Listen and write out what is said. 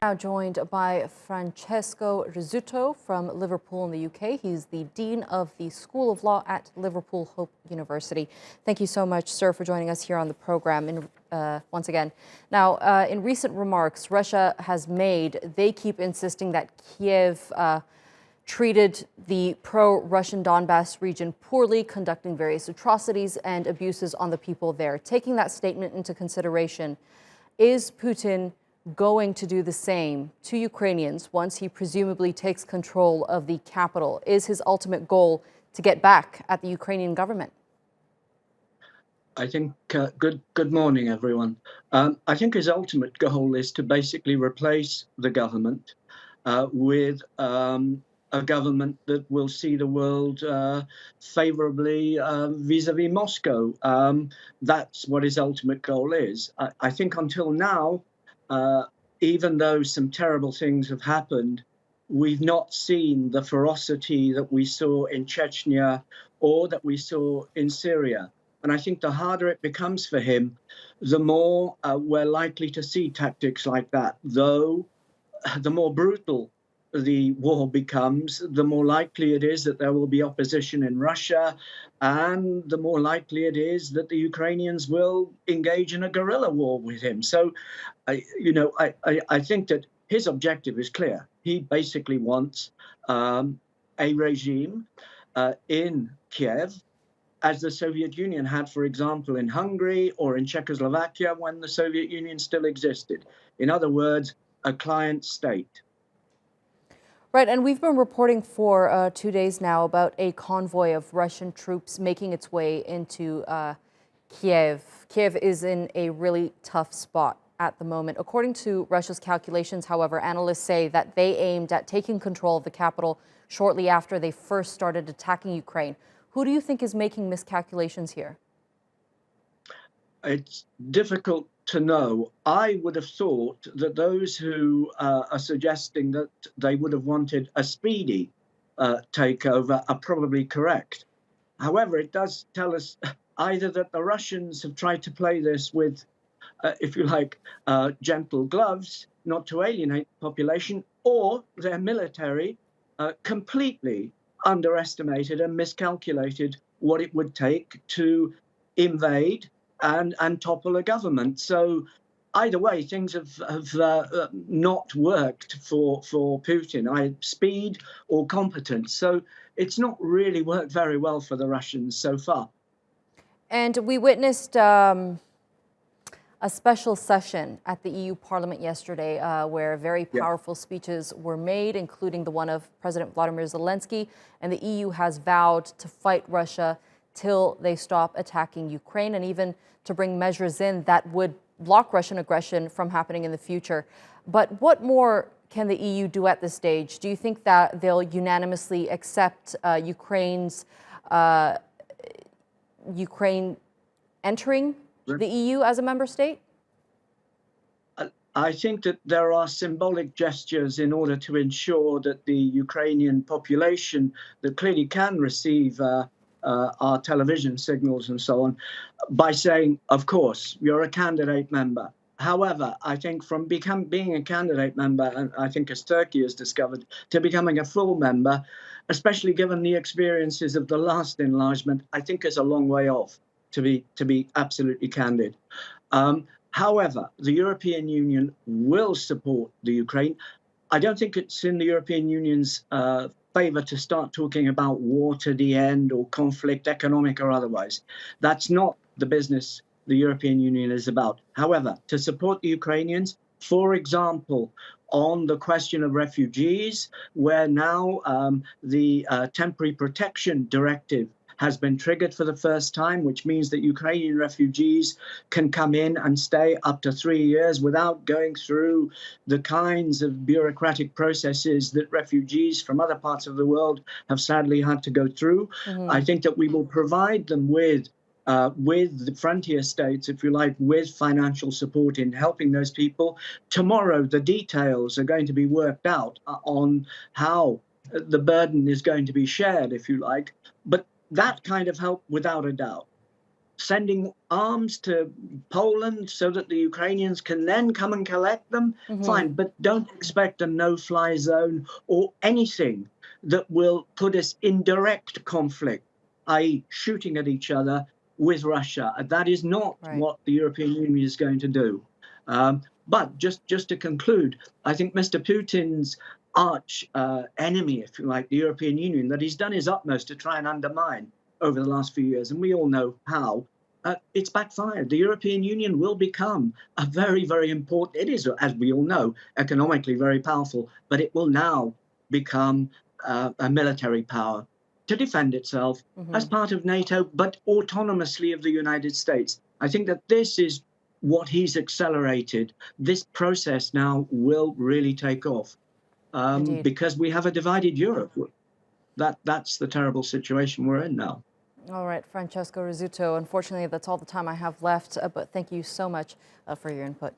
Now joined by Francesco Rizzuto from Liverpool in the UK. He's the Dean of the School of Law at Liverpool Hope University. Thank you so much, sir, for joining us here on the program once again. Now, in recent remarks Russia has made, they keep insisting that Kiev treated the pro-Russian Donbass region poorly, conducting various atrocities and abuses on the people there. Taking that statement into consideration, is Putin going to do the same to Ukrainians once he presumably takes control of the capital? Is his ultimate goal to get back at the Ukrainian government? I think, good morning, everyone. I think his ultimate goal is to basically replace the government with a government that will see the world favorably vis-a-vis Moscow. That's what his ultimate goal is. I think until now, even though some terrible things have happened, we've not seen the ferocity that we saw in Chechnya or that we saw in Syria. And I think the harder it becomes for him, the more we're likely to see tactics like that. Though the more brutal the war becomes, the more likely it is that there will be opposition in Russia, and the more likely it is that the Ukrainians will engage in a guerrilla war with him. So, I think that his objective is clear. He basically wants a regime in Kiev, as the Soviet Union had, for example, in Hungary or in Czechoslovakia when the Soviet Union still existed. In other words, a client state. Right, and we've been reporting for 2 days now about a convoy of Russian troops making its way into Kiev. Kiev is in a really tough spot at the moment. According to Russia's calculations, however, analysts say that they aimed at taking control of the capital shortly after they first started attacking Ukraine. Who do you think is making miscalculations here? It's difficult to know. I would have thought that those who are suggesting that they would have wanted a speedy takeover are probably correct. However, it does tell us either that the Russians have tried to play this with, if you like, gentle gloves, not to alienate the population, or their military completely underestimated and miscalculated what it would take to invade and topple a government. So either way, things have not worked for Putin, speed or competence. So it's not really worked very well for the Russians so far. And we witnessed a special session at the EU Parliament yesterday where very powerful speeches were made, including the one of President Vladimir Zelensky. And the EU has vowed to fight Russia till they stop attacking Ukraine, and even to bring measures in that would block Russian aggression from happening in the future. But what more can the EU do at this stage? Do you think that they'll unanimously accept Ukraine entering the EU as a member state? I think that there are symbolic gestures in order to ensure that the Ukrainian population that clearly can receive our television signals and so on, by saying, of course, you're a candidate member. However, I think from being a candidate member, and I think as Turkey has discovered, to becoming a full member, especially given the experiences of the last enlargement, I think is a long way off, to be absolutely candid. However, the European Union will support the Ukraine. I don't think it's in the European Union's favor to start talking about war to the end or conflict, economic or otherwise. That's not the business the European Union is about. However, to support the Ukrainians, for example, on the question of refugees, where now the temporary protection directive has been triggered for the first time, which means that Ukrainian refugees can come in and stay up to 3 years without going through the kinds of bureaucratic processes that refugees from other parts of the world have sadly had to go through. I think that we will provide them with the frontier states, if you like, with financial support in helping those people. Tomorrow, the details are going to be worked out on how the burden is going to be shared, if you like. But that kind of help, without a doubt. sending arms to Poland so that the Ukrainians can then come and collect them, fine, but don't expect a no-fly zone or anything that will put us in direct conflict, i.e. shooting at each other with Russia. That is not what the European Union is going to do. But just to conclude, I think Mr. Putin's arch enemy, if you like, the European Union, that he's done his utmost to try and undermine over the last few years, and we all know how, it's backfired. The European Union will become a very, very important, it is, as we all know, economically very powerful, but it will now become a military power to defend itself as part of NATO, but autonomously of the United States. I think that this is what he's accelerated. This process now will really take off because we have a divided Europe. That's the terrible situation we're in now. All right, Francesco Rizzuto, unfortunately, that's all the time I have left, but thank you so much for your input.